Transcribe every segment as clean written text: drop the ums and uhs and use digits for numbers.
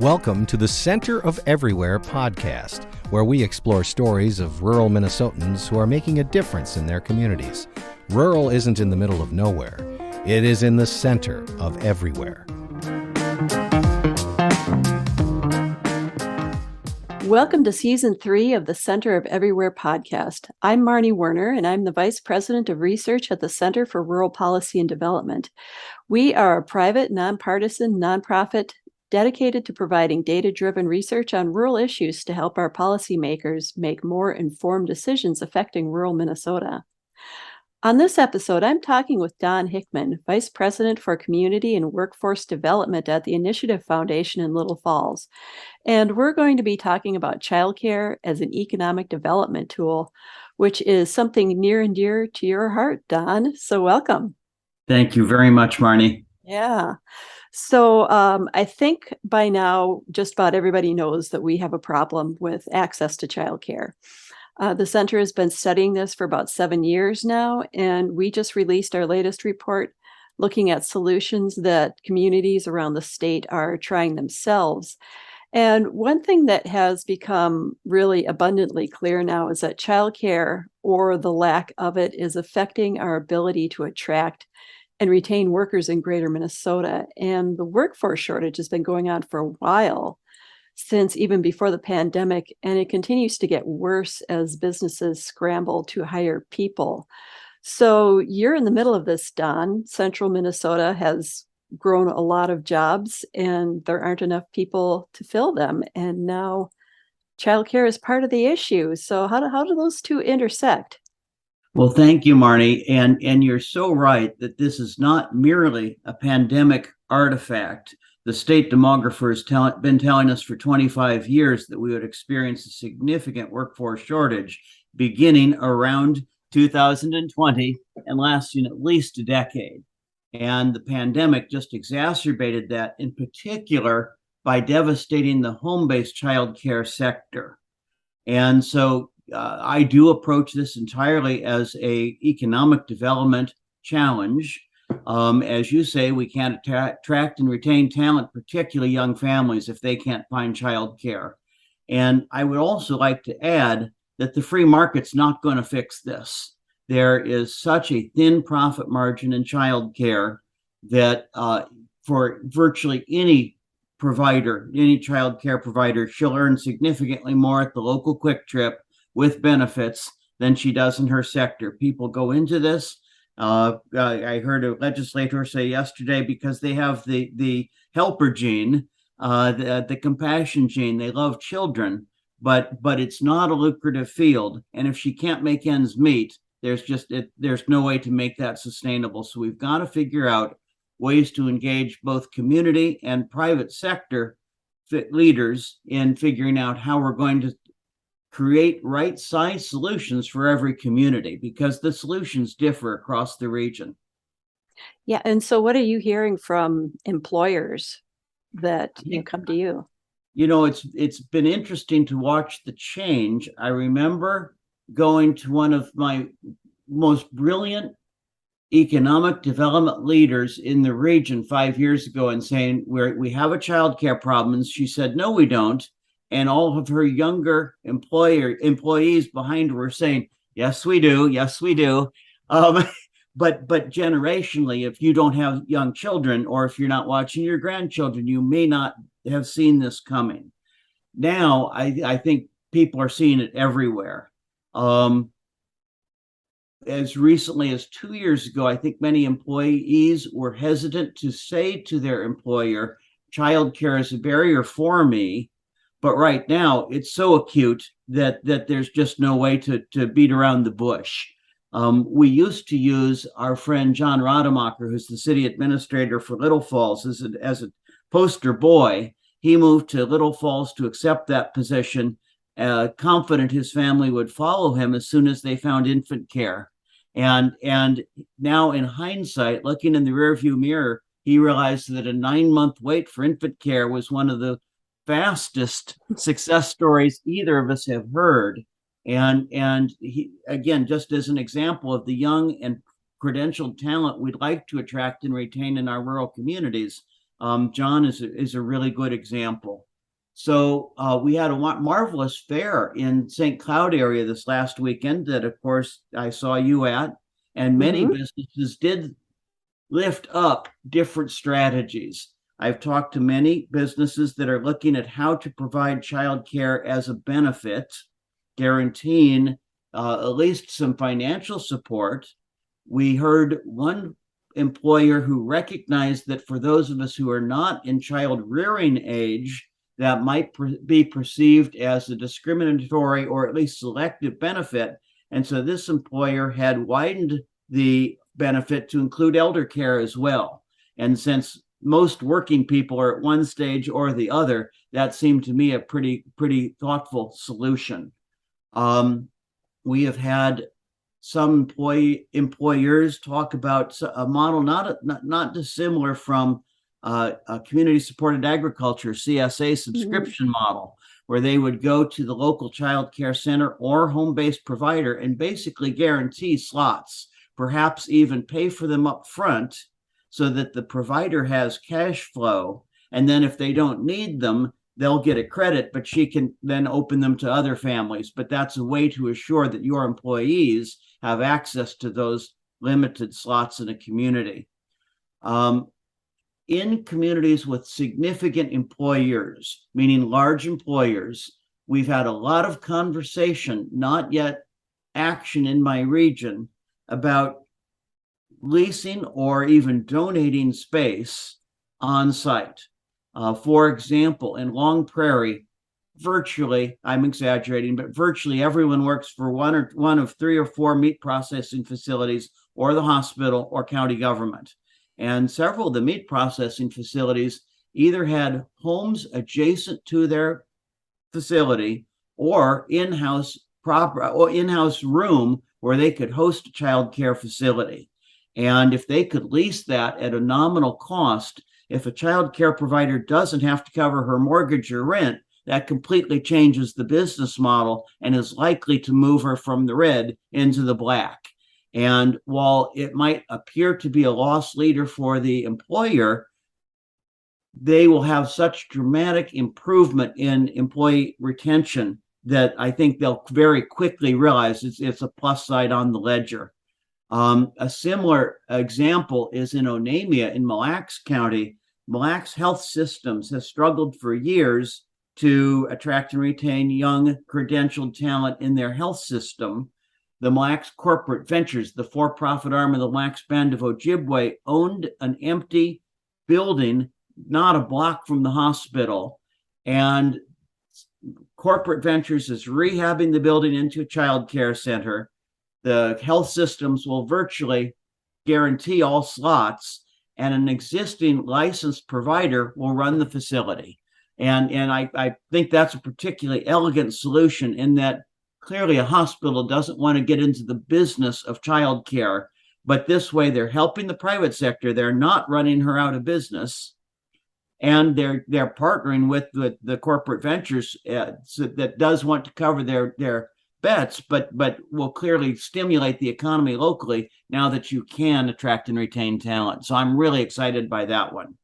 Welcome to the Center of Everywhere podcast, where we explore stories of rural Minnesotans who are making a difference in their communities. Rural isn't in the middle of nowhere. It is in the center of everywhere. Welcome to Season 3 of the Center of Everywhere podcast. I'm Marnie Werner, and I'm the Vice President of Research at the Center for Rural Policy and Development. We are a private, nonpartisan, nonprofit dedicated to providing data-driven research on rural issues to help our policymakers make more informed decisions affecting rural Minnesota. On this episode, I'm talking with Don Hickman, Vice President for Community and Workforce Development at the Initiative Foundation in Little Falls. And we're going to be talking about childcare as an economic development tool, which is something near and dear to your heart, Don. So welcome. Thank you very much, Marnie. Yeah. So I think by now, just about everybody knows that we have a problem with access to childcare. The center has been studying this for about 7 years now, and we just released our latest report looking at solutions that communities around the state are trying themselves. And one thing that has become really abundantly clear now is that childcare, or the lack of it, is affecting our ability to attract and retain workers in greater Minnesota. And the workforce shortage has been going on for a while, since even before the pandemic, and it continues to get worse as businesses scramble to hire people. So you're in the middle of this, Don. Central Minnesota has grown a lot of jobs, and there aren't enough people to fill them. And now childcare is part of the issue. So how do those two intersect? Well, thank you, Marnie. And you're so right that this is not merely a pandemic artifact. The state demographer has been telling us for 25 years that we would experience a significant workforce shortage beginning around 2020 and lasting at least a decade. And the pandemic just exacerbated that, in particular by devastating the home-based childcare sector. And so I do approach this entirely as an economic development challenge. As you say, we can't attract and retain talent, particularly young families, if they can't find childcare. And I would also like to add that the free market's not going to fix this. There is such a thin profit margin in childcare that for virtually any provider, any childcare provider, she'll earn significantly more at the local Quick Trip with benefits than she does in her sector. People go into this. I heard a legislator say yesterday, because they have the helper gene, the compassion gene. They love children, but it's not a lucrative field. And if she can't make ends meet, there's no way to make that sustainable. So we've got to figure out ways to engage both community and private sector leaders in figuring out how we're going to create right-sized solutions for every community, because the solutions differ across the region. Yeah, and so what are you hearing from employers that come to you? You know, it's been interesting to watch the change. I remember going to one of my most brilliant economic development leaders in the region 5 years ago and saying, we have a childcare problem. And she said, no, we don't. And all of her younger employees behind her were saying, yes, we do. Yes, we do. But generationally, if you don't have young children, or if you're not watching your grandchildren, you may not have seen this coming. Now, I think people are seeing it everywhere. As recently as 2 years ago, I think many employees were hesitant to say to their employer, childcare is a barrier for me. But right now, it's so acute that there's just no way to beat around the bush. We used to use our friend John Rademacher, who's the city administrator for Little Falls, as a poster boy. He moved to Little Falls to accept that position, confident his family would follow him as soon as they found infant care. And now, in hindsight, looking in the rearview mirror, he realized that a 9-month wait for infant care was one of the fastest success stories either of us have heard. And he, again, just as an example of the young and credentialed talent we'd like to attract and retain in our rural communities, John is a really good example. So we had a marvelous fair in St. Cloud area this last weekend that, of course, I saw you at, and many businesses did lift up different strategies. I've talked to many businesses that are looking at how to provide childcare as a benefit, guaranteeing at least some financial support. We heard one employer who recognized that for those of us who are not in child rearing age, that might be perceived as a discriminatory or at least selective benefit. And so this employer had widened the benefit to include elder care as well. And since most working people are at one stage or the other, that seemed to me a pretty thoughtful solution. We have had some employers talk about a model not dissimilar from a community supported agriculture CSA subscription model, where they would go to the local child care center or home-based provider and basically guarantee slots, perhaps even pay for them up front so that the provider has cash flow. And then if they don't need them, they'll get a credit, but she can then open them to other families. But that's a way to assure that your employees have access to those limited slots in a community. In communities with significant employers, meaning large employers, we've had a lot of conversation, not yet action in my region, about leasing or even donating space on site. For example, in Long Prairie, virtually, I'm exaggerating, but virtually everyone works for one of 3 or 4 meat processing facilities or the hospital or county government. And several of the meat processing facilities either had homes adjacent to their facility or in-house room where they could host a child care facility. And if they could lease that at a nominal cost, if a child care provider doesn't have to cover her mortgage or rent, that completely changes the business model and is likely to move her from the red into the black. And while it might appear to be a loss leader for the employer, they will have such dramatic improvement in employee retention that I think they'll very quickly realize it's a plus side on the ledger. A similar example is in Onamia in Mille Lacs County. Mille Lacs Health Systems has struggled for years to attract and retain young credentialed talent in their health system. The Mille Lacs Corporate Ventures, the for-profit arm of the Mille Lacs Band of Ojibwe, owned an empty building not a block from the hospital, and Corporate Ventures is rehabbing the building into a child care center. The health systems will virtually guarantee all slots, and an existing licensed provider will run the facility. And I think that's a particularly elegant solution in that clearly a hospital doesn't want to get into the business of childcare, but this way they're helping the private sector. They're not running her out of business, and they're partnering with the corporate ventures so that does want to cover their bets, but will clearly stimulate the economy locally now that you can attract and retain talent. So I'm really excited by that one.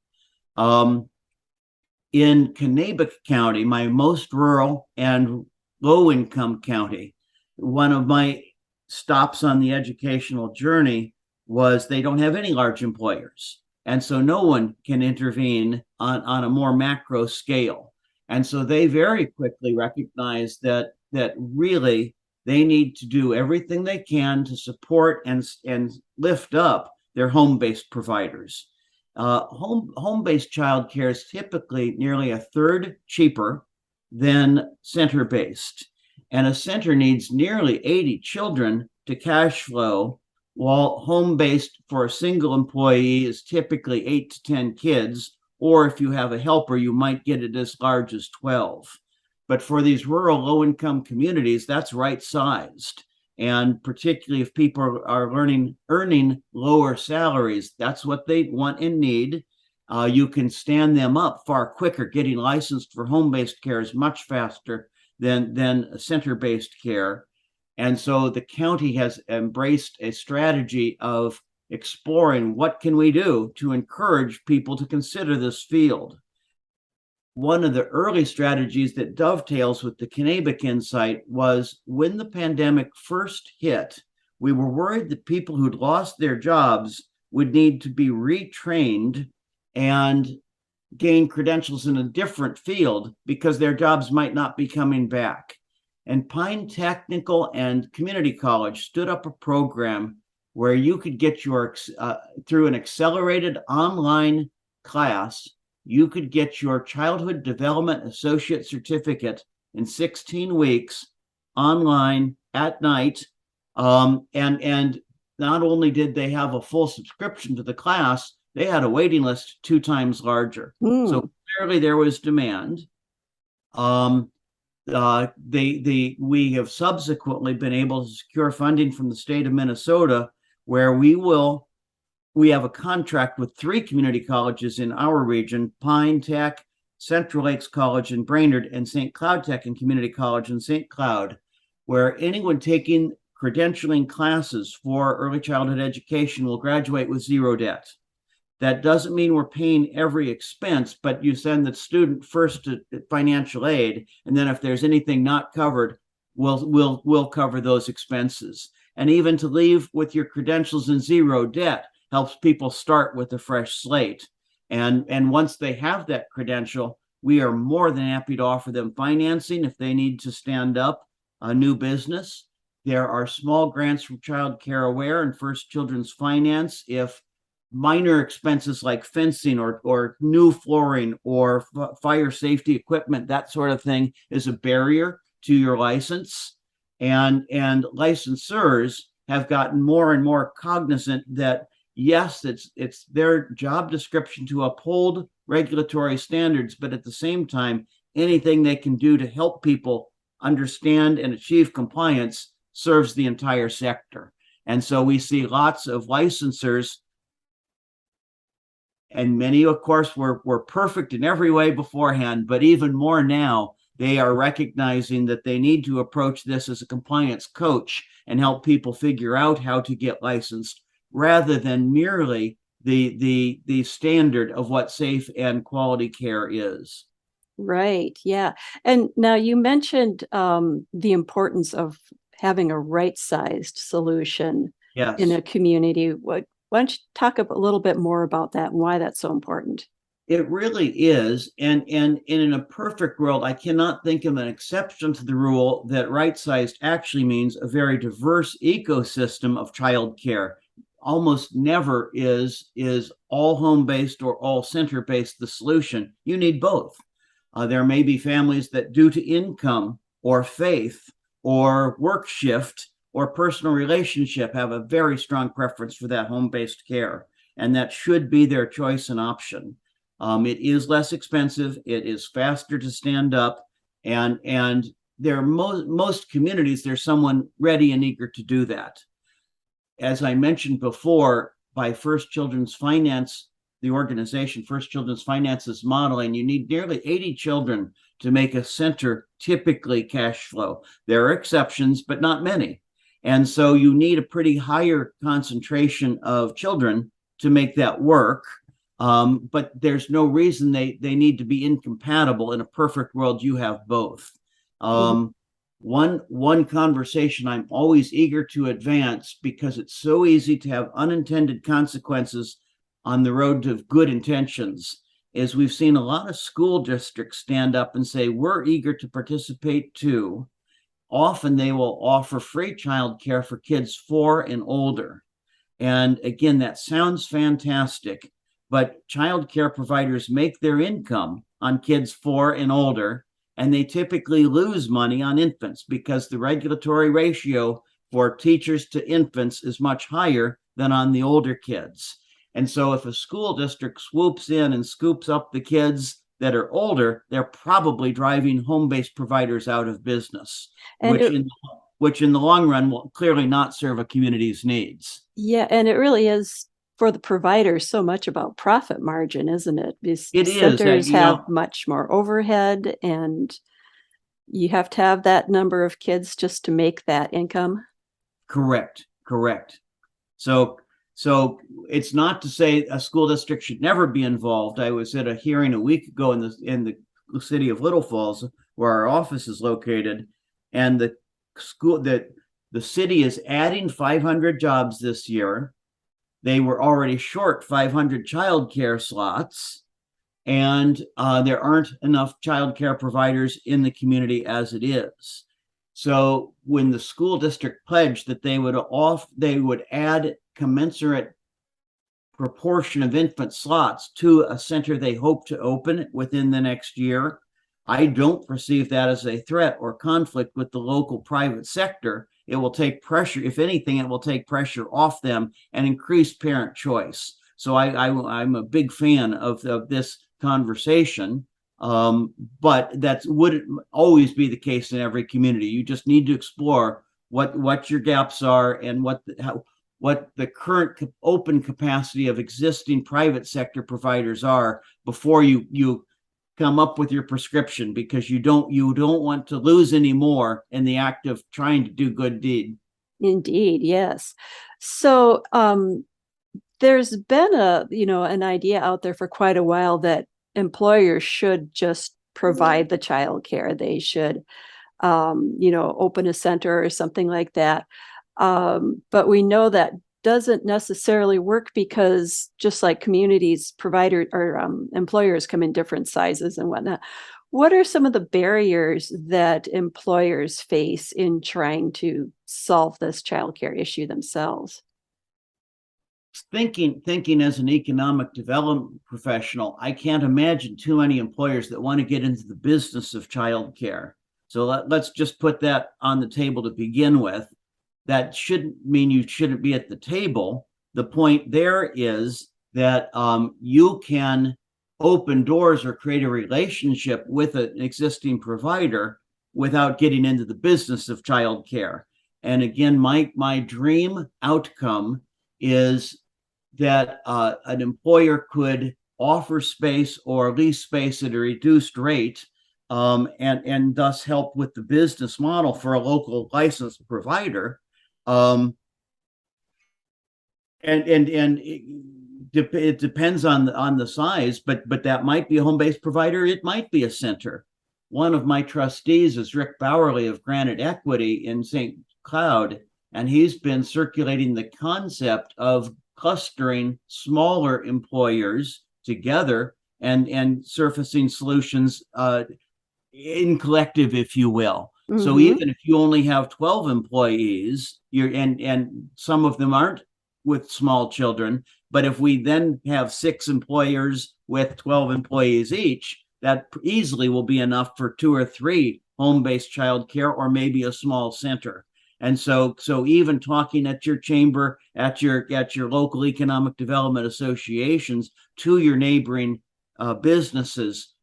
In Kanabec County, my most rural and low-income county, one of my stops on the educational journey was they don't have any large employers. And so no one can intervene on a more macro scale. And so they very quickly recognized that really they need to do everything they can to support and lift up their home-based providers. Home-based childcare is typically nearly a third cheaper than center-based. And a center needs nearly 80 children to cash flow, while home-based for a single employee is typically 8 to 10 kids, or if you have a helper, you might get it as large as 12. But for these rural low-income communities, that's right-sized. And particularly if people are earning lower salaries, that's what they want and need. You can stand them up far quicker. Getting licensed for home-based care is much faster than center-based care. And so the county has embraced a strategy of exploring what can we do to encourage people to consider this field. one of the early strategies that dovetails with the Knabic insight was when the pandemic first hit, we were worried that people who'd lost their jobs would need to be retrained and gain credentials in a different field because their jobs might not be coming back. And Pine Technical and Community College stood up a program where you could get your, through an accelerated online class, you could get your Childhood Development Associate Certificate in 16 weeks online at night. And not only did they have a full subscription to the class, they had a waiting list 2 times larger. So clearly there was demand. We have subsequently been able to secure funding from the state of Minnesota, where we have a contract with 3 community colleges in our region: Pine Tech, Central Lakes College in Brainerd, and St. Cloud Tech and Community College in St. Cloud, where anyone taking credentialing classes for early childhood education will graduate with 0 debt. That doesn't mean we're paying every expense, but you send the student first to financial aid, and then if there's anything not covered, we'll cover those expenses. And even to leave with your credentials in 0 debt helps people start with a fresh slate. And once they have that credential, we are more than happy to offer them financing if they need to stand up a new business. There are small grants from Child Care Aware and First Children's Finance if minor expenses like fencing or new flooring or fire safety equipment, that sort of thing, is a barrier to your license. And licensors have gotten more and more cognizant that yes, it's their job description to uphold regulatory standards, but at the same time, anything they can do to help people understand and achieve compliance serves the entire sector. And so we see lots of licensors, and many, of course, were perfect in every way beforehand, but even more now, they are recognizing that they need to approach this as a compliance coach and help people figure out how to get licensed, rather than merely the standard of what safe and quality care is. Right. Yeah. And now you mentioned the importance of having a right-sized solution in a community. Why don't you talk a little bit more about that and why that's so important? It really is. And in a perfect world, I cannot think of an exception to the rule that right-sized actually means a very diverse ecosystem of childcare. Almost never is all home-based or all center-based the solution. You need both. There may be families that, due to income or faith or work shift or personal relationship, have a very strong preference for that home-based care, and that should be their choice and option. It is less expensive, it is faster to stand up, and there are most communities, there's someone ready and eager to do that. As I mentioned before, by First Children's Finance, the organization First Children's Finance's modeling, you need nearly 80 children to make a center typically cash flow. There are exceptions, but not many. And so you need a pretty higher concentration of children to make that work. But there's no reason they need to be incompatible. In a perfect world, you have both. One conversation I'm always eager to advance, because it's so easy to have unintended consequences on the road to good intentions, is we've seen a lot of school districts stand up and say, we're eager to participate too. Often they will offer free childcare for kids 4 and older. And again, that sounds fantastic, but childcare providers make their income on kids 4 and older, and they typically lose money on infants because the regulatory ratio for teachers to infants is much higher than on the older kids. And so if a school district swoops in and scoops up the kids that are older, they're probably driving home-based providers out of business, which in the long run will clearly not serve a community's needs. Yeah, and it really is, for the providers, so much about profit margin, isn't it? Because centers have much more overhead, and you have to have that number of kids just to make that income. Correct. So it's not to say a school district should never be involved. I was at a hearing a week ago in the city of Little Falls, where our office is located, and the city is adding 500 jobs this year. They were already short 500 childcare slots, and there aren't enough childcare providers in the community as it is. So when the school district pledged that they would add commensurate proportion of infant slots to a center they hope to open within the next year, I don't perceive that as a threat or conflict with the local private sector. It will take pressure, if anything, it will take pressure off them and increase parent choice. So I'm a big fan of this conversation, but that would always be the case in every community. You just need to explore what your gaps are and what the current open capacity of existing private sector providers are before you come up with your prescription, because you don't want to lose any more in the act of trying to do good deed. Indeed, yes. So there's been an idea out there for quite a while that employers should just provide the child care. They should open a center or something like that. But we know that doesn't necessarily work, because just like communities, provider or employers come in different sizes and whatnot. What are some of the barriers that employers face in trying to solve this childcare issue themselves? Thinking as an economic development professional, I can't imagine too many employers that want to get into the business of childcare. So let's just put that on the table to begin with. That shouldn't mean you shouldn't be at the table. The point there is that you can open doors or create a relationship with an existing provider without getting into the business of childcare. And again, my dream outcome is that an employer could offer space or lease space at a reduced rate, and thus help with the business model for a local licensed provider. And it depends on the size, but that might be a home-based provider. It might be a center. One of my trustees is Rick Bowerly of Granite Equity in St. Cloud, and he's been circulating the concept of clustering smaller employers together and surfacing solutions in collective, if you will. Mm-hmm. So even if you only have 12 employees, and some of them aren't with small children, but if we then have 6 employers with 12 employees each, that easily will be enough for 2 or 3 home-based childcare, or maybe a small center. And so even talking at your chamber, at your local economic development associations, to your neighboring businesses,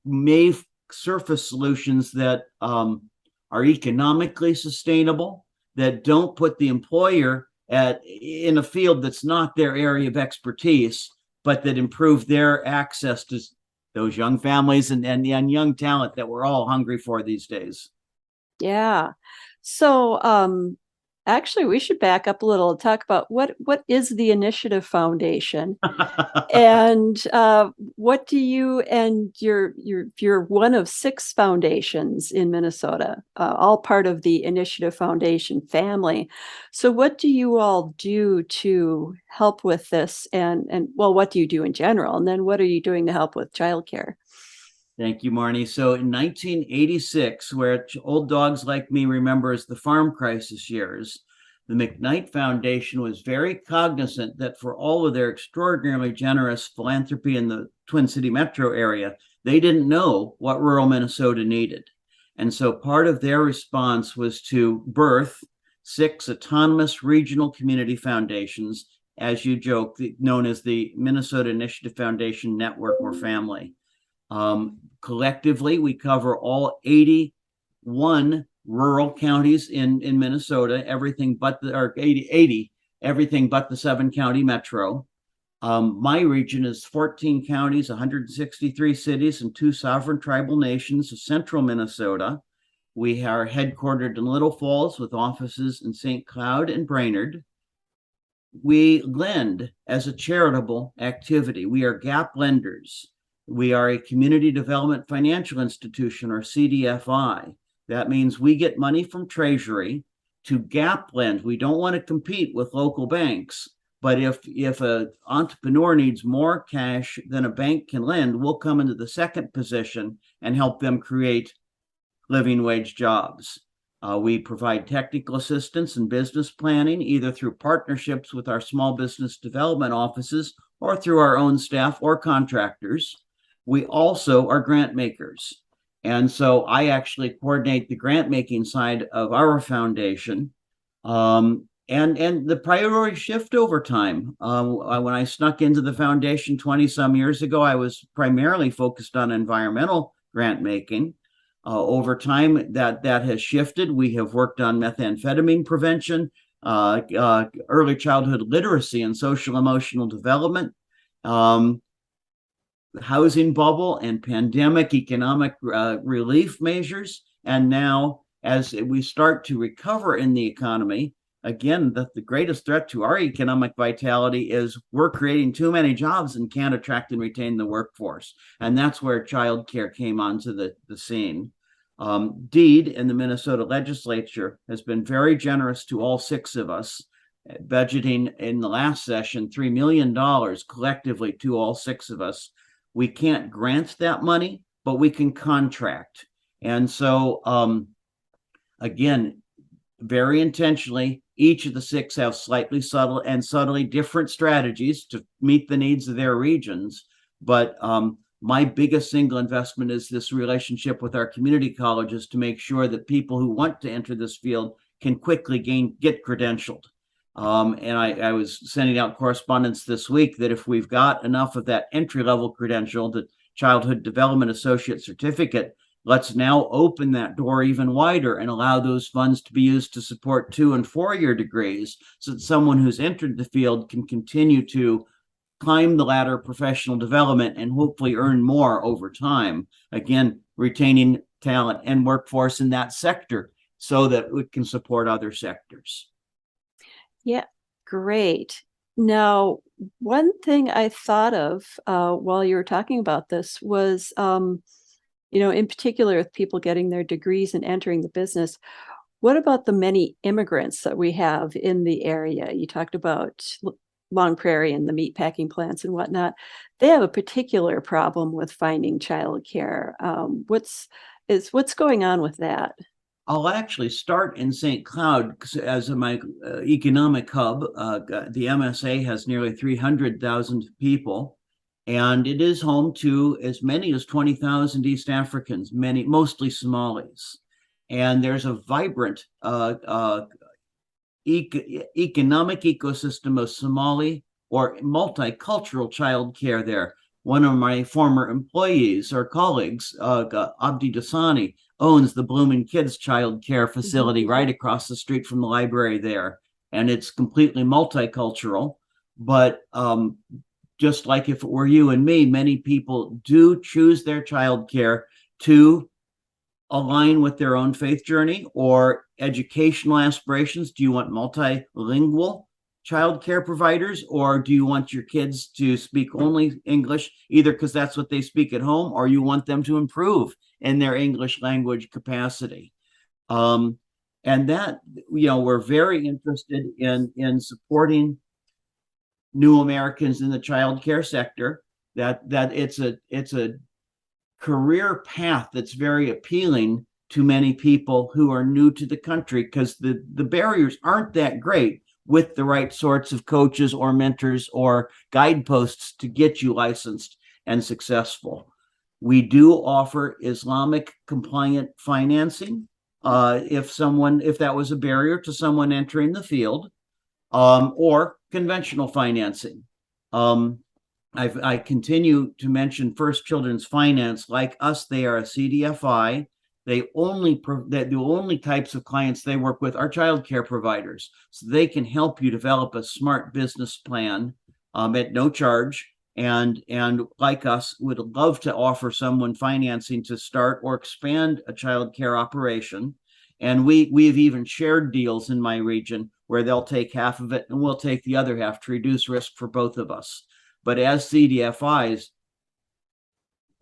may surface solutions that are economically sustainable, that don't put the employer in a field that's not their area of expertise, but that improve their access to those young families and young talent that we're all hungry for these days. Yeah. So actually, we should back up a little and talk about what is the Initiative Foundation, and what do you, and you're one of 6 foundations in Minnesota, all part of the Initiative Foundation family. So what do you all do to help with this, and what do you do in general, and then what are you doing to help with childcare? Thank you, Marnie. So in 1986, where old dogs like me remember as the farm crisis years, the McKnight Foundation was very cognizant that for all of their extraordinarily generous philanthropy in the Twin City metro area, they didn't know what rural Minnesota needed. And so part of their response was to birth 6 autonomous regional community foundations, as you joke, known as the Minnesota Initiative Foundation Network or Family. Collectively, we cover all 81 rural counties in Minnesota, everything but the 80, everything but the 7-county metro. My region is 14 counties, 163 cities, and 2 sovereign tribal nations of central Minnesota. We are headquartered in Little Falls with offices in St. Cloud and Brainerd. We lend as a charitable activity. We are gap lenders. We are a community development financial institution, or CDFI. That means we get money from Treasury to gap lend. We don't want to compete with local banks, but if an entrepreneur needs more cash than a bank can lend, we'll come into the second position and help them create living wage jobs. We provide technical assistance and business planning, either through partnerships with our small business development offices or through our own staff or contractors. We also are grant makers. And so I actually coordinate the grant making side of our foundation. And the priorities shift over time. When I snuck into the foundation 20 some years ago, I was primarily focused on environmental grant making. Over time, that has shifted. We have worked on methamphetamine prevention, early childhood literacy and social emotional development, housing bubble and pandemic economic relief measures. And now, as we start to recover in the economy, again, the greatest threat to our economic vitality is we're creating too many jobs and can't attract and retain the workforce. And that's where childcare came onto the scene. DEED in the Minnesota legislature has been very generous to all six of us, budgeting in the last session $3 million collectively to all six of us. We can't grant that money, but we can contract. And so, again, very intentionally, each of the six have slightly subtly different strategies to meet the needs of their regions. But my biggest single investment is this relationship with our community colleges to make sure that people who want to enter this field can quickly get credentialed. And I was sending out correspondence this week that if we've got enough of that entry-level credential, the Childhood Development Associate Certificate, let's now open that door even wider and allow those funds to be used to support 2- and 4-year degrees so that someone who's entered the field can continue to climb the ladder of professional development and hopefully earn more over time. Again, retaining talent and workforce in that sector so that we can support other sectors. Yeah, great. Now, one thing I thought of while you were talking about this was, in particular with people getting their degrees and entering the business, what about the many immigrants that we have in the area? You talked about Long Prairie and the meatpacking plants and whatnot. They have a particular problem with finding childcare. What's going on with that? I'll actually start in St. Cloud as my economic hub. The MSA has nearly 300,000 people, and it is home to as many as 20,000 East Africans, mostly Somalis. And there's a vibrant economic ecosystem of Somali or multicultural childcare there. One of my former employees or colleagues, Abdi Dasani, owns the Blooming Kids Child Care Facility right across the street from the library there. And it's completely multicultural. But just like if it were you and me, many people do choose their child care to align with their own faith journey or educational aspirations. Do you want multilingual child care providers, or do you want your kids to speak only English, either because that's what they speak at home, or you want them to improve in their English language capacity? And that, we're very interested in supporting new Americans in the child care sector. That it's a career path that's very appealing to many people who are new to the country, because the barriers aren't that great with the right sorts of coaches or mentors or guideposts to get you licensed and successful. We do offer Islamic compliant financing if that was a barrier to someone entering the field, or conventional financing. I continue to mention First Children's Finance. Like us, they are a CDFI. The only types of clients they work with are childcare providers, so they can help you develop a smart business plan at no charge. And like us, would love to offer someone financing to start or expand a childcare operation. And we've even shared deals in my region where they'll take half of it and we'll take the other half to reduce risk for both of us. But as CDFIs,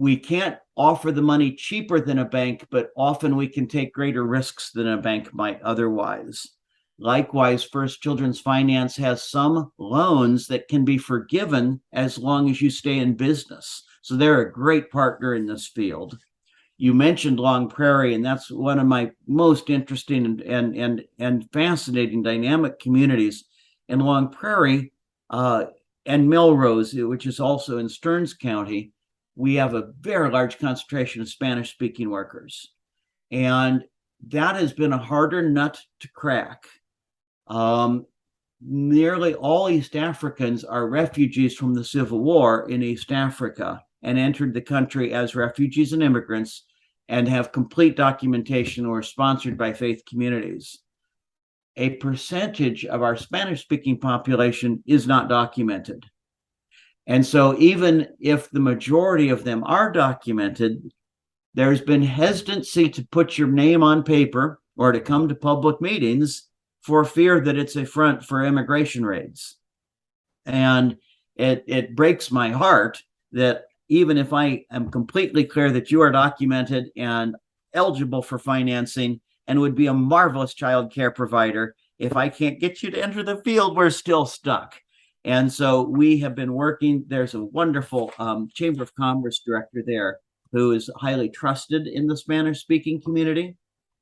we can't offer the money cheaper than a bank, but often we can take greater risks than a bank might otherwise. Likewise, First Children's Finance has some loans that can be forgiven as long as you stay in business. So they're a great partner in this field. You mentioned Long Prairie, and that's one of my most interesting and fascinating dynamic communities. In Long Prairie and Melrose, which is also in Stearns County, we have a very large concentration of Spanish-speaking workers. And that has been a harder nut to crack. Nearly all East Africans are refugees from the Civil War in East Africa and entered the country as refugees and immigrants and have complete documentation or sponsored by faith communities. A percentage of our Spanish-speaking population is not documented. And so even if the majority of them are documented, there's been hesitancy to put your name on paper or to come to public meetings for fear that it's a front for immigration raids. And it breaks my heart that even if I am completely clear that you are documented and eligible for financing and would be a marvelous child care provider, if I can't get you to enter the field, we're still stuck. And so we have been working. There's a wonderful Chamber of Commerce director there who is highly trusted in the Spanish-speaking community.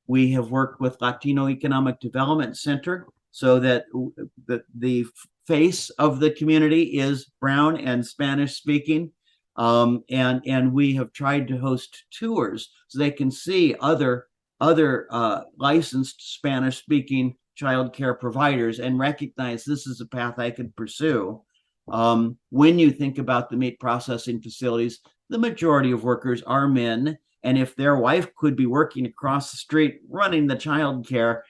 We have worked with Latino Economic Development Center so that the face of the community is brown and Spanish-speaking. And we have tried to host tours so they can see other licensed Spanish-speaking child care providers and recognize this is a path I could pursue. When you think about the meat processing facilities, the majority of workers are men. And if their wife could be working across the street, running the child care,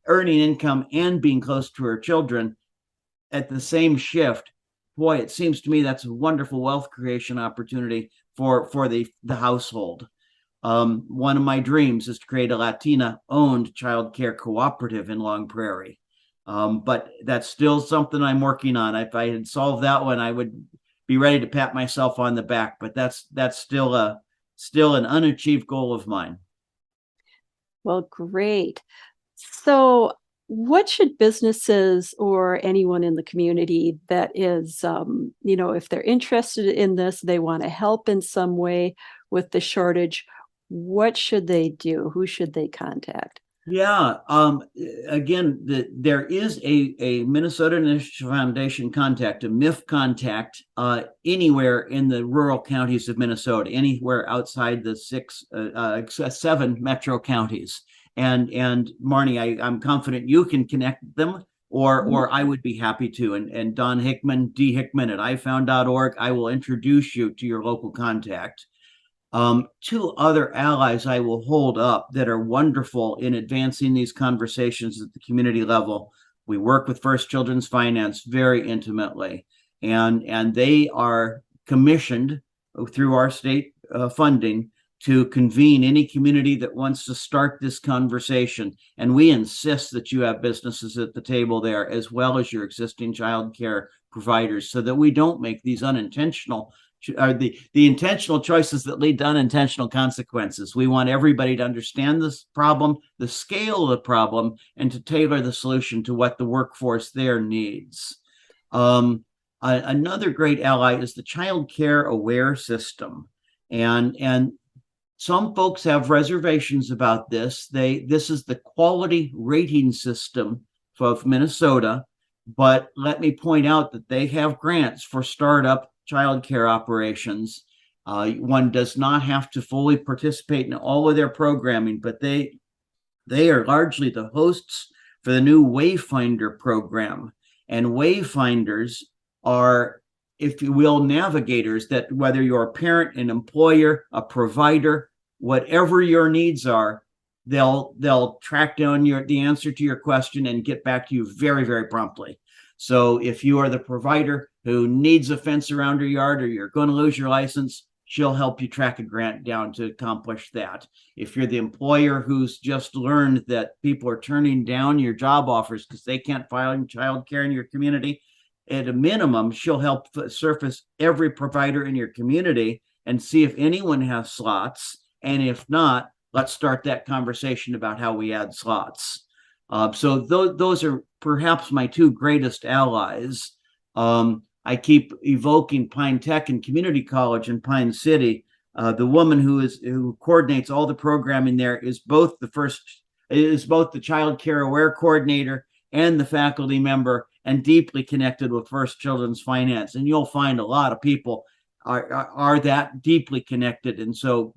earning income and being close to her children at the same shift, boy, it seems to me that's a wonderful wealth creation opportunity for the household. One of my dreams is to create a Latina-owned child care cooperative in Long Prairie. But that's still something I'm working on. If I had solved that one, I would be ready to pat myself on the back. But that's still an unachieved goal of mine. Well, great. So what should businesses or anyone in the community that is, if they're interested in this, they want to help in some way with the shortage, what should they do? Who should they contact? Yeah. Again, there is a Minnesota Initiative Foundation contact, a MIF contact, anywhere in the rural counties of Minnesota, anywhere outside the 7 metro counties. And Marnie, I'm confident you can connect them, or I would be happy to. And Don Hickman, D. Hickman at ifound.org, I will introduce you to your local contact. 2 other allies I will hold up that are wonderful in advancing these conversations at the community level. We work with First Children's Finance very intimately, and they are commissioned through our state funding to convene any community that wants to start this conversation. And we insist that you have businesses at the table there, as well as your existing child care providers, so that we don't make these unintentional the intentional choices that lead to unintentional consequences. We want everybody to understand this problem, the scale of the problem, and to tailor the solution to what the workforce there needs. Another great ally is the Child Care Aware system. And some folks have reservations about this. This is the quality rating system of Minnesota, but let me point out that they have grants for startup childcare operations. One does not have to fully participate in all of their programming, but they are largely the hosts for the new Wayfinder program. And Wayfinders are, if you will, navigators that whether you're a parent, an employer, a provider, whatever your needs are, they'll track down the answer to your question and get back to you very, very promptly. So if you are the provider who needs a fence around your yard or you're going to lose your license, she'll help you track a grant down to accomplish that. If you're the employer who's just learned that people are turning down your job offers because they can't find child care in your community, at a minimum, she'll help surface every provider in your community and see if anyone has slots. And if not, let's start that conversation about how we add slots. So those are perhaps my two greatest allies. I keep evoking Pine Tech and Community College in Pine City. The woman who coordinates all the programming there is both the child care aware coordinator and the faculty member, and deeply connected with First Children's Finance. And you'll find a lot of people are that deeply connected. And so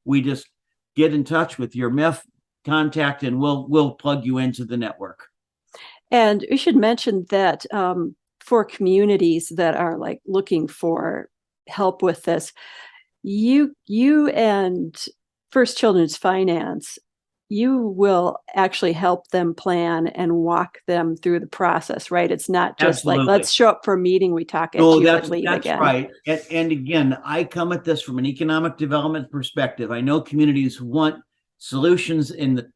we just get in touch with your MEF contact, and we'll plug you into the network. And we should mention that for communities that are like looking for help with this, you and First Children's Finance, you will actually help them plan and walk them through the process, right? It's not just Absolutely. like, let's show up for a meeting, we talk at you, and leave that's again. Right. And again, I come at this from an economic development perspective. I know communities want solutions on the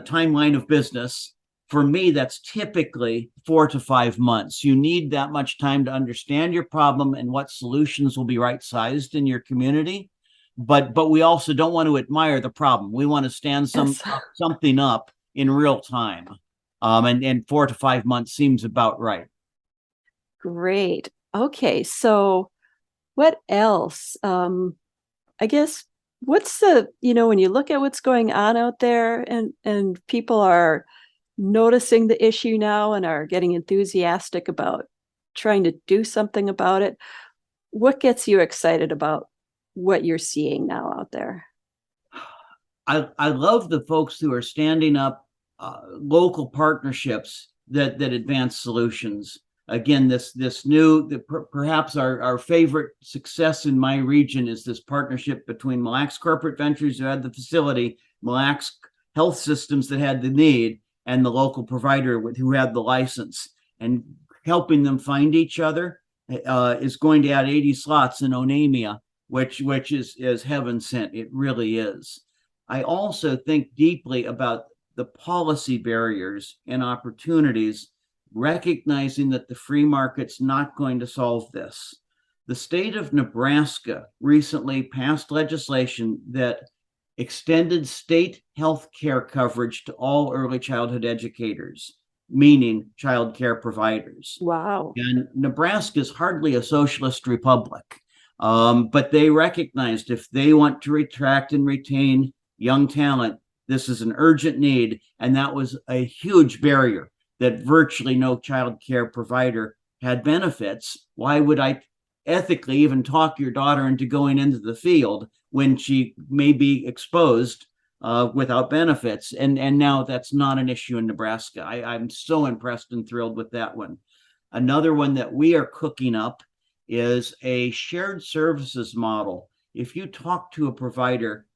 timeline of business. For me, that's typically 4 to 5 months. You need that much time to understand your problem and what solutions will be right-sized in your community. But we also don't want to admire the problem. We want to stand something up in real time. And 4 to 5 months seems about right. Great. Okay. So what else? I guess what's when you look at what's going on out there, and people are noticing the issue now and are getting enthusiastic about trying to do something about it, what gets you excited about what you're seeing now out there? I love the folks who are standing up local partnerships that advance solutions. Again, perhaps our favorite success in my region is this partnership between Mille Lacs Corporate Ventures, who had the facility, Mille Lacs Health Systems that had the need, and the local provider who had the license. And helping them find each other is going to add 80 slots in Onamia, which is heaven sent. It really is. I also think deeply about the policy barriers and opportunities, recognizing that the free market's not going to solve this. The state of Nebraska recently passed legislation that extended state health care coverage to all early childhood educators, meaning child care providers. Wow. And Nebraska is hardly a socialist republic. But they recognized if they want to attract and retain young talent, this is an urgent need. And that was a huge barrier, that virtually no child care provider had benefits. Why would I ethically even talk your daughter into going into the field when she may be exposed without benefits? And now that's not an issue in Nebraska. I'm so impressed and thrilled with that one. Another one that we are cooking up is a shared services model. If you talk to a provider,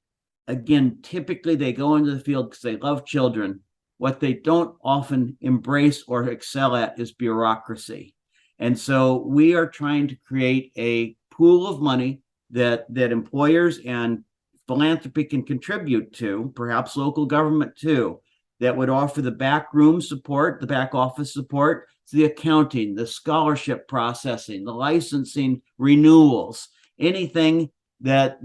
again, typically they go into the field because they love children. What they don't often embrace or excel at is bureaucracy. And so we are trying to create a pool of money that employers and philanthropy can contribute to, perhaps local government too, that would offer the backroom support, the back office support, the accounting, the scholarship processing, the licensing renewals, anything that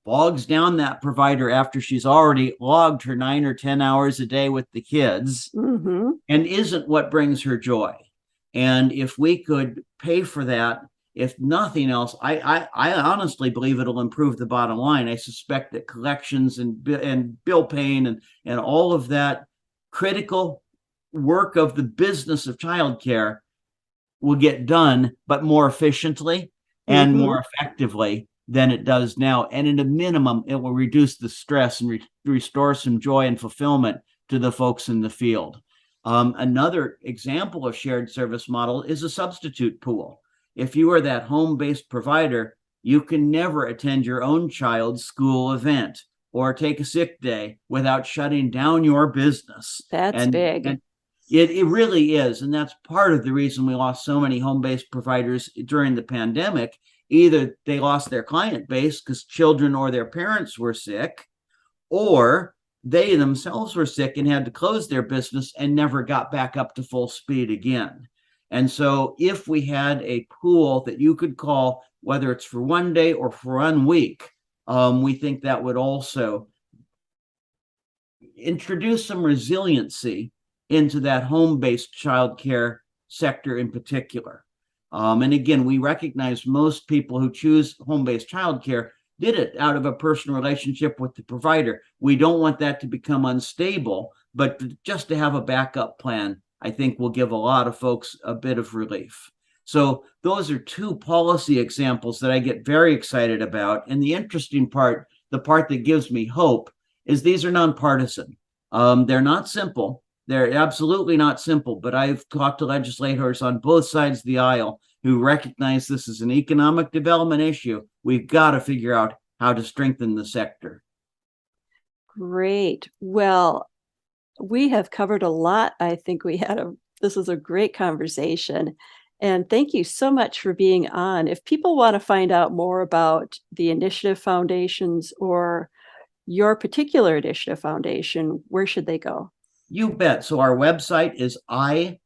bogs down that provider after she's already logged her 9 or 10 hours a day with the kids, Mm-hmm. and isn't what brings her joy. And if we could pay for that, if nothing else, I honestly believe it'll improve the bottom line. I suspect that collections and bill paying and all of that critical work of the business of childcare will get done, but more efficiently and more effectively than it does now. And at a minimum, it will reduce the stress and restore some joy and fulfillment to the folks in the field. Another example of shared service model is a substitute pool. If you are that home-based provider, you can never attend your own child's school event or take a sick day without shutting down your business. That's big. And it really is. And that's part of the reason we lost so many home-based providers during the pandemic. Either they lost their client base because children or their parents were sick, or they themselves were sick and had to close their business and never got back up to full speed again. And so if we had a pool that you could call, whether it's for one day or for 1 week, we think that would also introduce some resiliency into that home-based childcare sector in particular. And again, we recognize most people who choose home-based childcare did it out of a personal relationship with the provider. We don't want that to become unstable, but just to have a backup plan, I think will give a lot of folks a bit of relief. So those are two policy examples that I get very excited about. And the interesting part, the part that gives me hope, is these are nonpartisan. They're not simple. They're absolutely not simple, but I've talked to legislators on both sides of the aisle who recognize this is an economic development issue. We've got to figure out how to strengthen the sector. Great. Well, we have covered a lot. I think this was a great conversation. And thank you so much for being on. If people want to find out more about the Initiative Foundations or your particular Initiative Foundation, where should they go? You bet. So our website is ifound.org.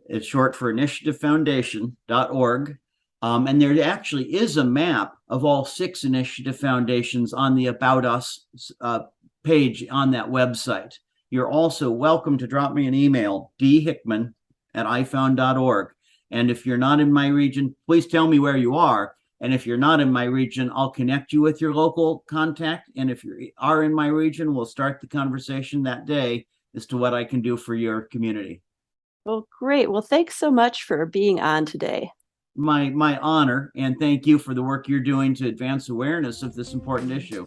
It's short for initiativefoundation.org. And there actually is a map of all 6 initiative foundations on the About Us page on that website. You're also welcome to drop me an email, dhickman@ifound.org. And if you're not in my region, please tell me where you are. And if you're not in my region, I'll connect you with your local contact. And if you are in my region, we'll start the conversation that day as to what I can do for your community. Well, great. Well, thanks so much for being on today. My honor, and thank you for the work you're doing to advance awareness of this important issue.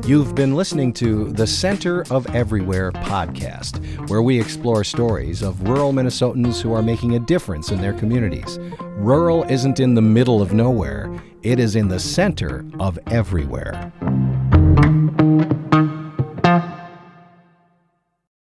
You've been listening to the Center of Everywhere podcast, where we explore stories of rural Minnesotans who are making a difference in their communities. Rural isn't in the middle of nowhere. It is in the center of everywhere.